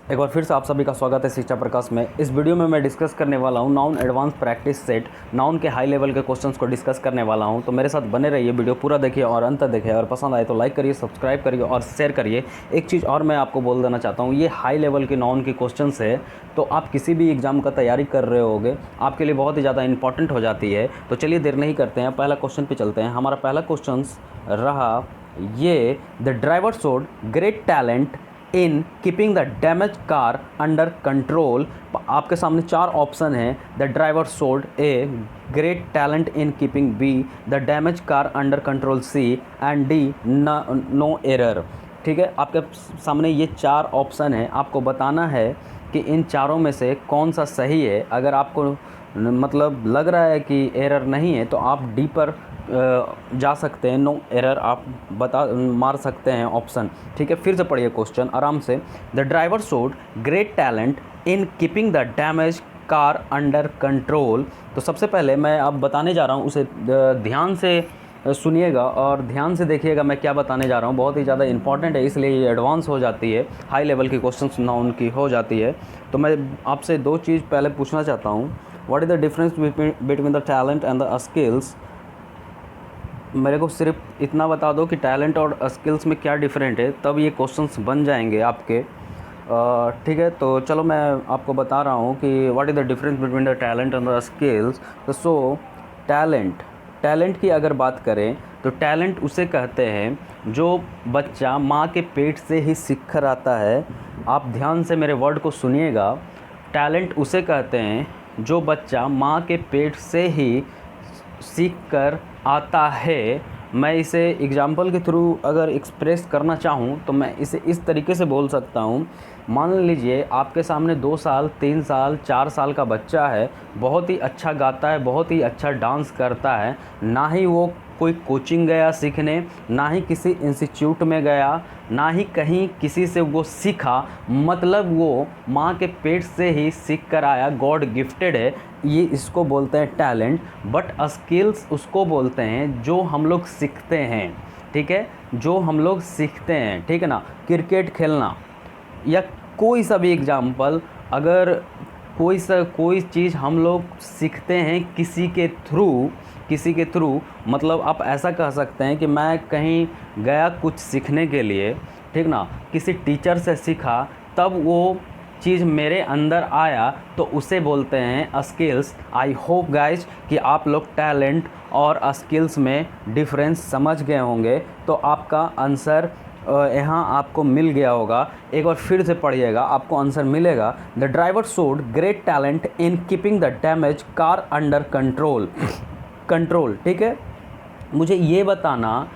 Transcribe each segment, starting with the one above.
एक बार फिर से आप सभी का स्वागत है शिक्षा प्रकाश में। इस वीडियो में मैं डिस्कस करने वाला हूं noun advance practice set, noun के हाई लेवल के क्वेश्चंस को डिस्कस करने वाला हूं। तो मेरे साथ बने रहिए, वीडियो पूरा देखिए और अंत तक देखिए। और पसंद आए तो लाइक करिए, सब्सक्राइब करिए और शेयर करिए। एक चीज़ और मैं आपको बोल देना चाहता हूँ, ये हाई लेवल के नाउन के क्वेश्चन है, तो आप किसी भी एग्जाम का तैयारी कर रहे होगे, आपके लिए बहुत ही ज़्यादा इंपॉर्टेंट हो जाती है। तो चलिए देर नहीं करते हैं, पहला क्वेश्चन पर चलते हैं। हमारा पहला क्वेश्चन रहा ये, the driver showed great talent in keeping the damage car under control. आपके सामने चार ऑप्शन हैं। The driver showed A great talent in keeping, B the damage car under control, C and D no error. ठीक है, आपके सामने ये चार ऑप्शन हैं। आपको बताना है कि इन चारों में से कौन सा सही है। अगर आपको मतलब लग रहा है कि एरर नहीं है तो आप डी पर जा सकते हैं, नो एरर आप मार सकते हैं ऑप्शन। ठीक है, फिर से पढ़िए क्वेश्चन आराम से। The driver showed great talent in keeping the damage car under control. तो सबसे पहले मैं अब बताने जा रहा हूँ, उसे ध्यान से सुनिएगा और ध्यान से देखिएगा मैं क्या बताने जा रहा हूँ। बहुत ही ज़्यादा इंपॉर्टेंट है, इसलिए ये एडवांस हो जाती है, हाई लेवल की क्वेश्चन नाउन की हो जाती है। तो मैं आपसे दो चीज़ पहले पूछना चाहता हूँ। What is the difference between the talent and the skills. मेरे को सिर्फ इतना बता दो कि टैलेंट और स्किल्स में क्या डिफरेंट है, तब ये क्वेश्चंस बन जाएंगे आपके। ठीक है, तो चलो मैं आपको बता रहा हूँ कि what is the difference between the talent and the skills. तो सो टैलेंट की अगर बात करें तो टैलेंट उसे कहते हैं जो बच्चा माँ के पेट से ही सीख कर आता है। आप ध्यान से मेरे वर्ड को सुनिएगा। टैलेंट उसे कहते हैं जो बच्चा माँ के पेट से ही सीख कर आता है। मैं इसे एग्जाम्पल के थ्रू अगर एक्सप्रेस करना चाहूँ तो मैं इसे इस तरीके से बोल सकता हूँ। मान लीजिए आपके सामने 2 साल 3 साल 4 साल का बच्चा है, बहुत ही अच्छा गाता है, बहुत ही अच्छा डांस करता है। ना ही वो कोई कोचिंग गया सीखने, ना ही किसी इंस्टीट्यूट में गया, ना ही कहीं किसी से वो सीखा, मतलब वो माँ के पेट से ही सीख कर आया, गॉड गिफ्टेड है। ये इसको बोलते हैं टैलेंट। बट स्किल्स उसको बोलते हैं जो हम लोग सीखते हैं। ठीक है, जो हम लोग सीखते हैं, ठीक है ना। क्रिकेट खेलना या कोई सा भी एग्जाम्पल, अगर कोई चीज़ हम लोग सीखते हैं किसी के थ्रू, मतलब आप ऐसा कह सकते हैं कि मैं कहीं गया कुछ सीखने के लिए, ठीक ना, किसी टीचर से सीखा, तब वो चीज़ मेरे अंदर आया, तो उसे बोलते हैं स्किल्स। आई होप गाइज कि आप लोग टैलेंट और स्किल्स में डिफरेंस समझ गए होंगे। तो आपका आंसर यहाँ आपको मिल गया होगा। एक बार फिर से पढ़िएगा, आपको आंसर मिलेगा। The driver showed great talent in keeping the damage car under control. ठीक है, मुझे ये बताना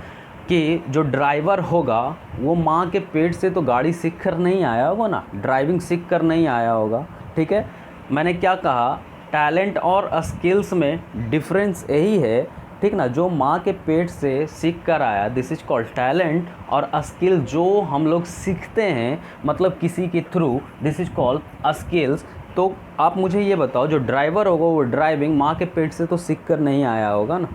कि जो ड्राइवर होगा वो माँ के पेट से तो गाड़ी सीख कर नहीं आया होगा ना, ड्राइविंग सीख कर नहीं आया होगा। ठीक है, मैंने क्या कहा, टैलेंट और स्किल्स में डिफरेंस यही है, ठीक ना। जो माँ के पेट से सीख कर आया, दिस इज कॉल्ड टैलेंट, और स्किल जो हम लोग सीखते हैं मतलब किसी के through, this is called skills. तो आप मुझे ये बताओ, जो ड्राइवर होगा वो ड्राइविंग माँ के पेट से तो सीख कर नहीं आया होगा ना,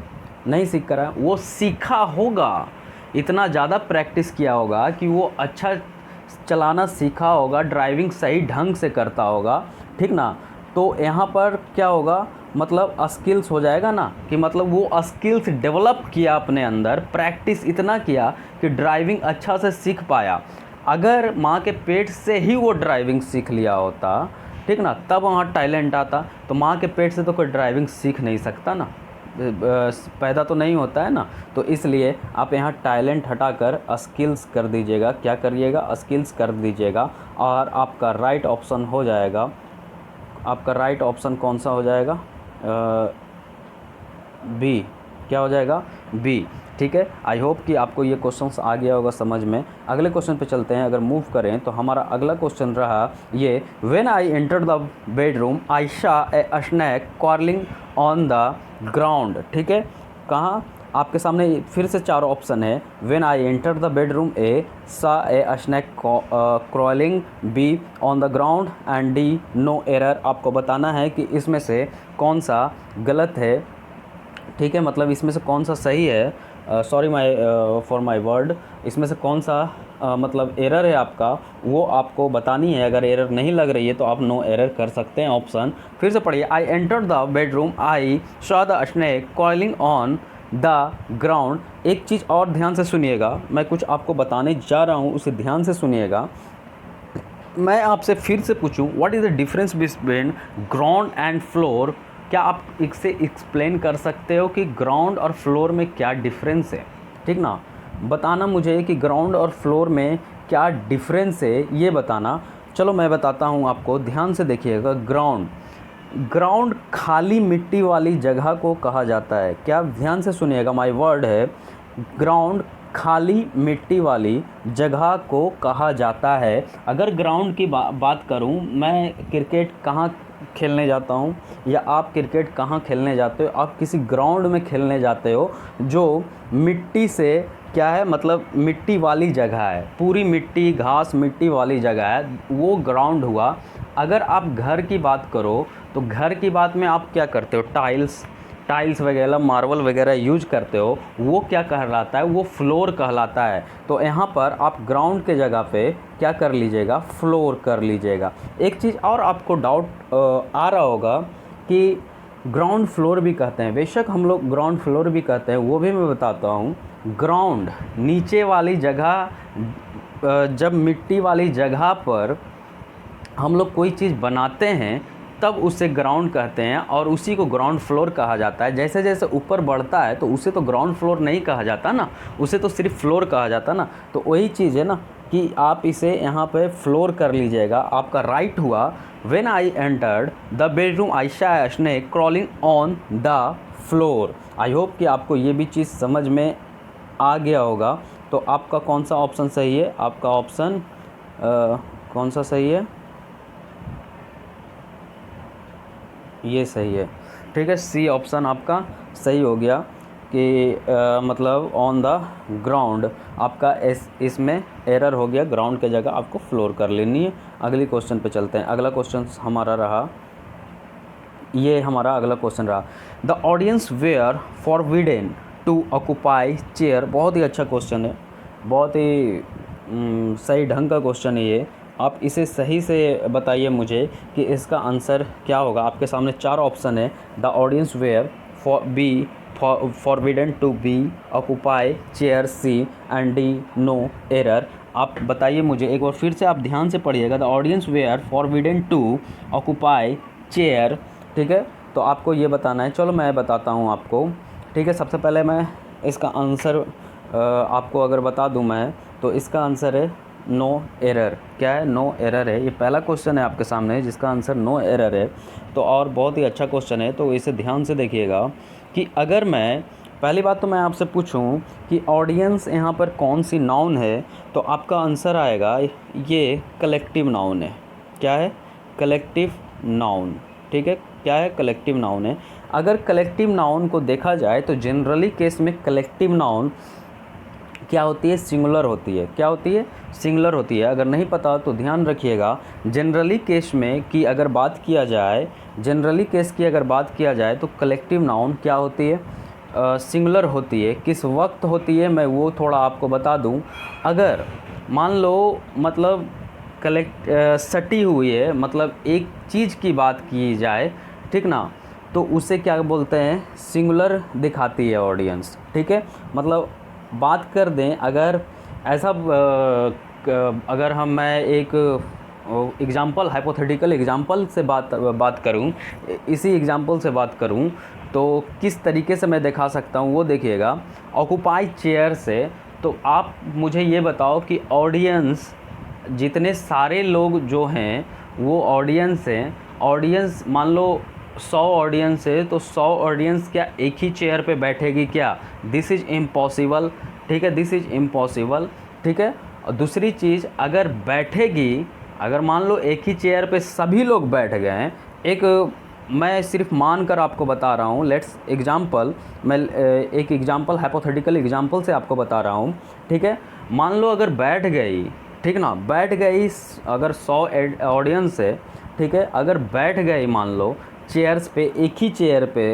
नहीं सीख कर आया, वो सीखा होगा, इतना ज़्यादा प्रैक्टिस किया होगा कि वो अच्छा चलाना सीखा होगा, ड्राइविंग सही ढंग से करता होगा, ठीक ना। तो यहाँ पर क्या होगा, मतलब स्किल्स हो जाएगा ना, कि मतलब वो स्किल्स डेवलप किया अपने अंदर, प्रैक्टिस इतना किया कि ड्राइविंग अच्छा से सीख पाया। अगर माँ के पेट से ही वो ड्राइविंग सीख लिया होता, ठीक ना, तब वहाँ टैलेंट आता। तो माँ के पेट से तो कोई ड्राइविंग सीख नहीं सकता ना, पैदा तो नहीं होता है ना। तो इसलिए आप यहाँ टैलेंट हटाकर स्किल्स कर दीजिएगा। क्या करिएगा, स्किल्स कर दीजिएगा, और आपका राइट ऑप्शन हो जाएगा। आपका राइट ऑप्शन कौन सा हो जाएगा, बी। क्या हो जाएगा, बी। ठीक है, आई होप कि आपको ये क्वेश्चंस आ गया होगा समझ में। अगले क्वेश्चन पे चलते हैं। अगर मूव करें तो हमारा अगला क्वेश्चन रहा ये, when I enter the bedroom I saw a snake curling on the ground. ठीक है, कहाँ, आपके सामने फिर से चार ऑप्शन है। When I enter the bedroom, A saw a snake crawling, B on the ground, and D no error. आपको बताना है कि इसमें से कौन सा गलत है। ठीक है, मतलब इसमें से कौन सा सही है, सॉरी फॉर माई वर्ड, इसमें से कौन सा मतलब एरर है आपका, वो आपको बतानी है। अगर एरर नहीं लग रही है तो आप नो एरर कर सकते हैं ऑप्शन। फिर से पढ़िए, आई enter the bedroom, I saw the snake coiling on the ground. एक चीज़ और ध्यान से सुनिएगा, मैं कुछ आपको बताने जा रहा हूँ, उसे ध्यान से सुनिएगा। मैं आपसे फिर से पूछूं, what is the difference between ground and floor? क्या आप इससे एक्सप्लेन कर सकते हो कि ग्राउंड और फ्लोर में क्या डिफरेंस है? ठीक ना, बताना मुझे कि ग्राउंड और फ्लोर में क्या डिफरेंस है, ये बताना। चलो मैं बताता हूँ आपको, ध्यान से देखिएगा। ग्राउंड खाली मिट्टी वाली जगह को कहा जाता है। क्या, ध्यान से सुनिएगा, माय वर्ड है, ग्राउंड खाली मिट्टी वाली जगह को कहा जाता है। अगर ग्राउंड की बात करूं, मैं क्रिकेट कहाँ खेलने जाता हूं या आप क्रिकेट कहाँ खेलने जाते हो? आप किसी ग्राउंड में खेलने जाते हो जो मिट्टी से, क्या है, मतलब मिट्टी वाली जगह है, पूरी मिट्टी घास मिट्टी वाली जगह है, वो ग्राउंड हुआ। अगर आप घर की बात करो तो घर की बात में आप क्या करते हो? टाइल्स वगैरह, मार्बल वगैरह यूज करते हो, वो क्या कहलाता है? वो फ्लोर कहलाता है। तो यहाँ पर आप ग्राउंड के जगह पे क्या कर लीजिएगा? फ्लोर कर लीजिएगा। एक चीज़ और आपको डाउट आ रहा होगा कि ग्राउंड फ्लोर भी कहते हैं। बेशक हम लोग ग्राउंड फ्लोर भी कहते हैं, वो भी मैं बताता हूँ। ग्राउंड नीचे वाली जगह, जब मिट्टी वाली जगह पर हम लोग कोई चीज़ बनाते हैं तब उसे ग्राउंड कहते हैं, और उसी को ग्राउंड फ्लोर कहा जाता है। जैसे जैसे ऊपर बढ़ता है तो उसे तो ग्राउंड फ्लोर नहीं कहा जाता ना, उसे तो सिर्फ फ्लोर कहा जाता ना। तो वही चीज़ है ना कि आप इसे यहाँ पे फ्लोर कर लीजिएगा। आपका राइट हुआ। When I entered the bedroom I saw a snake crawling on the floor. I hope कि आपको ये भी चीज़ समझ में आ गया होगा। तो आपका कौन सा ऑप्शन सही है? आपका ऑप्शन कौन सा सही है? ये सही है, ठीक है, सी ऑप्शन आपका सही हो गया कि मतलब ऑन द ग्राउंड। आपका इसमें एरर हो गया, ग्राउंड के जगह आपको फ्लोर कर लेनी है। अगली क्वेश्चन पे चलते हैं। अगला क्वेश्चन हमारा रहा, ये हमारा अगला क्वेश्चन रहा, the audience were forbidden to occupy chair. बहुत ही अच्छा क्वेश्चन है, बहुत ही सही ढंग का क्वेश्चन है ये। आप इसे सही से बताइए मुझे कि इसका आंसर क्या होगा। आपके सामने 4 ऑप्शन है, the audience were forbidden to be occupy chair, C and D no error. आप बताइए मुझे, एक बार फिर से आप ध्यान से पढ़िएगा। The audience were forbidden to occupy chair, ठीक है, तो आपको ये बताना है। चलो मैं बताता हूँ आपको, ठीक है। सबसे पहले मैं इसका आंसर आपको अगर बता दूँ मैं, तो इसका आंसर है नो एरर। क्या है? नो एरर है। ये पहला क्वेश्चन है आपके सामने जिसका आंसर नो एरर है। तो और बहुत ही अच्छा क्वेश्चन है, तो इसे ध्यान से देखिएगा कि अगर मैं, पहली बात तो मैं आपसे पूछूं कि ऑडियंस यहाँ पर कौन सी नाउन है, तो आपका आंसर आएगा ये कलेक्टिव नाउन है। क्या है? कलेक्टिव नाउन, ठीक है। क्या है? कलेक्टिव नाउन है। अगर कलेक्टिव नाउन को देखा जाए तो जनरली केस में कलेक्टिव नाउन क्या होती है? सिंगुलर होती है। क्या होती है? सिंगुलर होती है। अगर नहीं पता तो ध्यान रखिएगा। जनरली केस में की अगर बात किया जाए, जनरली केस की अगर बात किया जाए तो कलेक्टिव नाउन क्या होती है? सिंगुलर होती है। किस वक्त होती है मैं वो थोड़ा आपको बता दूं। अगर मान लो मतलब सटी हुई है, मतलब एक चीज़ की बात की जाए, ठीक ना, तो उसे क्या बोलते हैं? सिंगुलर दिखाती है ऑडियंस, ठीक है। मतलब बात कर दें, अगर ऐसा अगर मैं एक एग्ज़ाम्पल, हाइपोथेटिकल एग्ज़ाम्पल से बात करूं, इसी एग्ज़ाम्पल से बात करूं, तो किस तरीके से मैं दिखा सकता हूं वो देखिएगा। ऑक्यूपाई चेयर से, तो आप मुझे ये बताओ कि ऑडियंस, जितने सारे लोग जो हैं वो ऑडियंस हैं। ऑडियंस मान लो 100 ऑडियंस है, तो 100 ऑडियंस क्या एक ही चेयर पे बैठेगी? क्या? दिस इज़ इम्पॉसिबल, ठीक है, दिस इज़ इम्पॉसिबल, ठीक है। और दूसरी चीज़, अगर बैठेगी, अगर मान लो एक ही चेयर पे सभी लोग बैठ गए हैं, मैं सिर्फ मान कर आपको बता रहा हूँ, लेट्स एग्जाम्पल, मैं एक एग्जाम्पल, हाइपोथेटिकल एग्जाम्पल से आपको बता रहा हूँ, ठीक है। मान लो अगर बैठ गई, ठीक ना, बैठ गई, अगर 100 ऑडियंस है, ठीक है, अगर बैठ गई मान लो चेयर्स पे, एक ही चेयर पे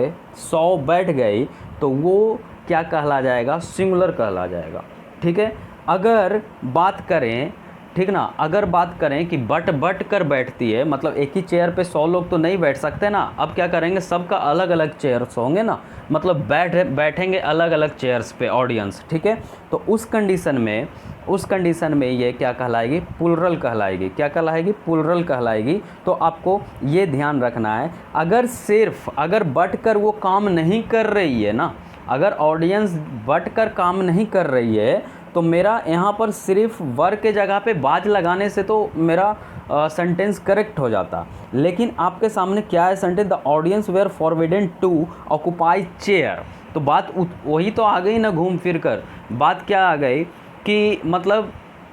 100 बैठ गई, तो वो क्या कहला जाएगा? सिंगुलर कहला जाएगा, ठीक है। अगर बात करें, ठीक ना, अगर बात करें कि बट कर बैठती है, मतलब एक ही चेयर पे 100 लोग तो नहीं बैठ सकते ना। अब क्या करेंगे, सबका अलग अलग चेयर्स होंगे ना, मतलब बैठेंगे अलग अलग चेयर्स पे ऑडियंस, ठीक है। तो उस कंडीशन में ये क्या कहलाएगी, प्लुरल कहलाएगी। क्या कहलाएगी, प्लुरल कहलाएगी। तो आपको ये ध्यान रखना है, अगर बट कर वो काम नहीं कर रही है ना, अगर ऑडियंस बट कर काम नहीं कर रही है, तो मेरा यहाँ पर सिर्फ वर के जगह पे बाज लगाने से तो मेरा सेंटेंस करेक्ट हो जाता। लेकिन आपके सामने क्या है sentence, the audience were forbidden to occupy chair. तो बात वही तो आ गई ना, घूम फिर कर बात क्या आ गई कि मतलब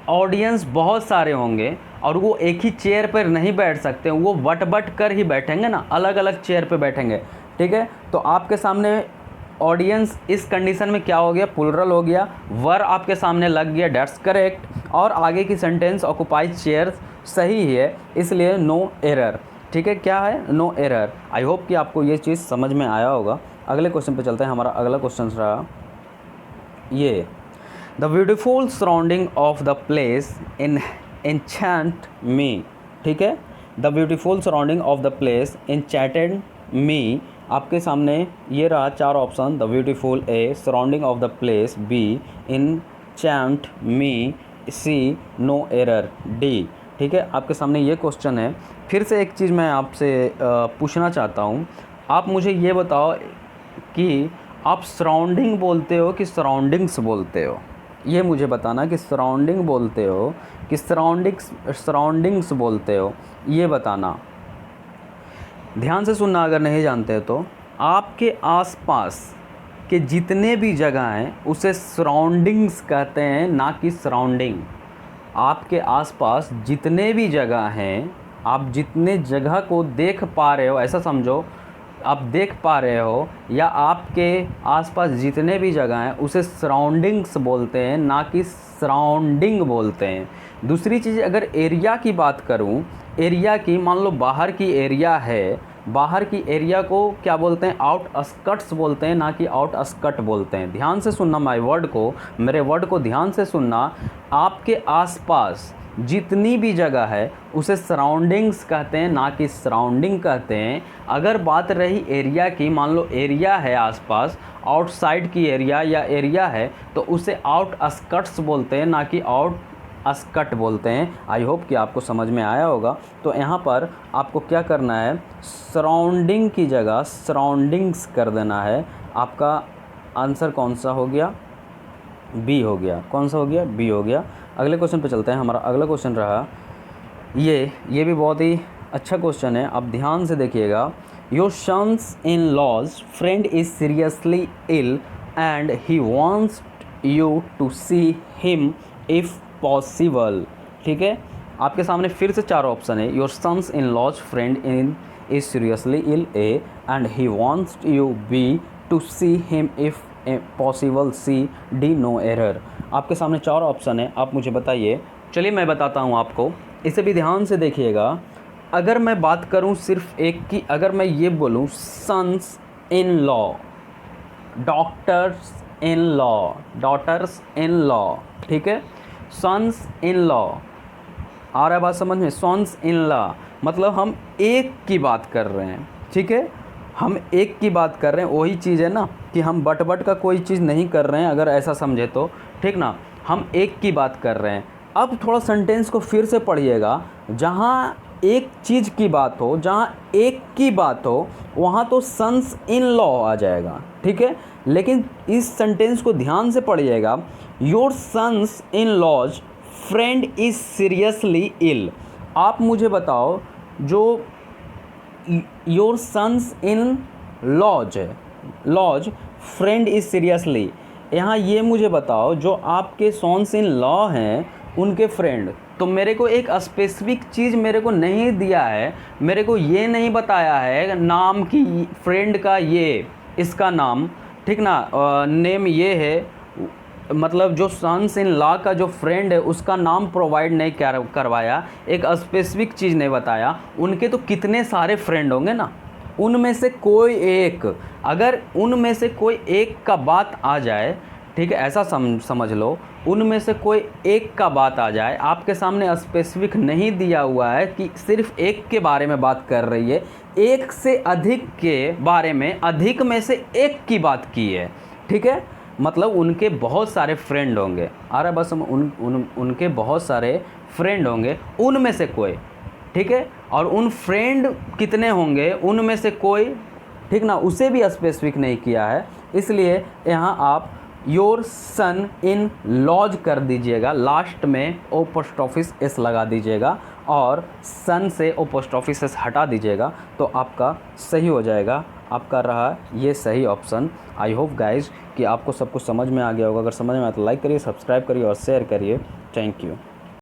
ऑडियंस बहुत सारे होंगे और वो एक ही चेयर पर नहीं बैठ सकते, वो बट कर ही बैठेंगे ना, अलग अलग चेयर पे बैठेंगे, ठीक है। तो आपके सामने ऑडियंस इस कंडीशन में क्या हो गया, प्लुरल हो गया, वर आपके सामने लग गया, डेट्स करेक्ट। और आगे की सेंटेंस ऑक्यूपाई चेयर सही है, इसलिए नो एरर, ठीक है। क्या है, नो एरर। आई होप कि आपको ये चीज़ समझ में आया होगा। अगले क्वेश्चन पे चलते हैं। हमारा अगला क्वेश्चन रहा ये, the beautiful surrounding of the place in enchant me, ठीक है। The beautiful surrounding of the place enchanted me, आपके सामने ये रहा 4 option, the beautiful A, surrounding of the place B, enchant me, C, no error, D, ठीक है। आपके सामने ये क्वेश्चन है। फिर से एक चीज़ मैं आपसे पूछना चाहता हूँ, आप मुझे ये बताओ कि आप सराउंडिंग बोलते हो कि सराउंडिंग्स बोलते हो, ये मुझे बताना कि सराउंडिंग बोलते हो कि सराउंडिंग्स बोलते हो, ये बताना। ध्यान से सुनना अगर नहीं जानते तो। आपके आसपास के जितने भी जगह हैं उसे सराउंडिंग्स कहते हैं, ना कि सराउंडिंग। आपके आसपास जितने भी जगह हैं, आप जितने जगह को देख पा रहे हो, ऐसा समझो आप देख पा रहे हो, या आपके आसपास जितने भी जगह हैं उसे सराउंडिंग्स बोलते हैं, ना कि सराउंडिंग बोलते हैं। दूसरी चीज़, अगर एरिया की बात करूं, एरिया की, मान लो बाहर की एरिया है, बाहर की एरिया को क्या बोलते हैं, आउटस्कर्ट्स बोलते हैं, ना कि आउटस्कर्ट बोलते हैं। ध्यान से सुनना मेरे वर्ड को ध्यान से सुनना। आपके आसपास जितनी भी जगह है उसे सराउंडिंग्स कहते हैं, ना कि सराउंडिंग कहते हैं। अगर बात रही एरिया की, मान लो एरिया है आसपास, आउटसाइड की एरिया या एरिया है, तो उसे आउटस्कर्ट्स बोलते हैं, ना कि आउटस्कर्ट बोलते हैं। आई होप कि आपको समझ में आया होगा। तो यहाँ पर आपको क्या करना है, सराउंडिंग की जगह सराउंडिंग्स कर देना है। आपका आंसर कौन सा हो गया, बी हो गया। कौन सा हो गया, बी हो गया। अगले क्वेश्चन पे चलते हैं। हमारा अगला क्वेश्चन रहा ये भी बहुत ही अच्छा क्वेश्चन है, आप ध्यान से देखिएगा। Your sons in law's friend is seriously ill and he wants you to see him if possible, ठीक है। आपके सामने फिर से 4 ऑप्शन है। Your sons in law's friend is seriously ill A, and he wants you be to see him if possible, C, D, no error. आपके सामने 4 option है, आप मुझे बताइए। चलिए मैं बताता हूँ आपको, इसे भी ध्यान से देखिएगा। अगर मैं बात करूँ सिर्फ एक की, अगर मैं ये बोलूँ sons in law, daughters in law, ठीक है। सन्स इन लॉ, आ रहा है बात समझ में, सन्स इन लॉ मतलब हम एक की बात कर रहे हैं, ठीक है। हम एक की बात कर रहे हैं, वही चीज़ है ना कि हम बट का कोई चीज़ नहीं कर रहे हैं, अगर ऐसा समझे तो, ठीक ना। हम एक की बात कर रहे हैं। अब थोड़ा सेंटेंस को फिर से पढ़िएगा। जहाँ एक चीज़ की बात हो, जहाँ एक की बात हो, वहाँ तो सन्स इन लॉ आ जाएगा, ठीक है। लेकिन इस सेंटेंस को ध्यान से पढ़िएगा। Your sons in law's friend is seriously ill. आप मुझे बताओ, जो योर सन्स इन लॉज है, लॉज फ्रेंड इज सीरियसली, यहाँ ये मुझे बताओ जो आपके सन्स इन लॉ हैं उनके फ्रेंड। तो मेरे को एक स्पेसिफिक चीज़ मेरे को नहीं दिया है, मेरे को ये नहीं बताया है नाम की, फ्रेंड का ये इसका नाम, ठीक ना, नेम ये है, मतलब जो सन्स इन लॉ का जो फ्रेंड है उसका नाम प्रोवाइड नहीं करवाया, एक स्पेसिफिक चीज़ नहीं बताया। उनके तो कितने सारे फ्रेंड होंगे ना, उनमें से कोई एक, अगर उनमें से कोई एक का बात आ जाए, ठीक है, ऐसा समझ लो, उनमें से कोई एक का बात आ जाए, आपके सामने स्पेसिफिक नहीं दिया हुआ है कि सिर्फ एक के बारे में बात कर रही है, एक से अधिक के बारे में, अधिक में से एक की बात की है, ठीक है, मतलब उनके बहुत सारे फ्रेंड होंगे, आ रहा है बस, उनके बहुत सारे फ्रेंड होंगे, उनमें से कोई, ठीक है, और उन फ्रेंड कितने होंगे उनमें से कोई, ठीक ना, उसे भी स्पेसिफिक नहीं किया है, इसलिए यहाँ आप योर सन इन लॉज कर दीजिएगा, लास्ट में ओ पोस्ट ऑफिस एस लगा दीजिएगा और सन से ओ पोस्ट ऑफिस एस हटा दीजिएगा, तो आपका सही हो जाएगा। आपका रहा ये सही ऑप्शन। आई होप गाइज कि आपको सब कुछ समझ में आ गया होगा। अगर समझ में आया तो लाइक करिए, सब्सक्राइब करिए और शेयर करिए। Thank you.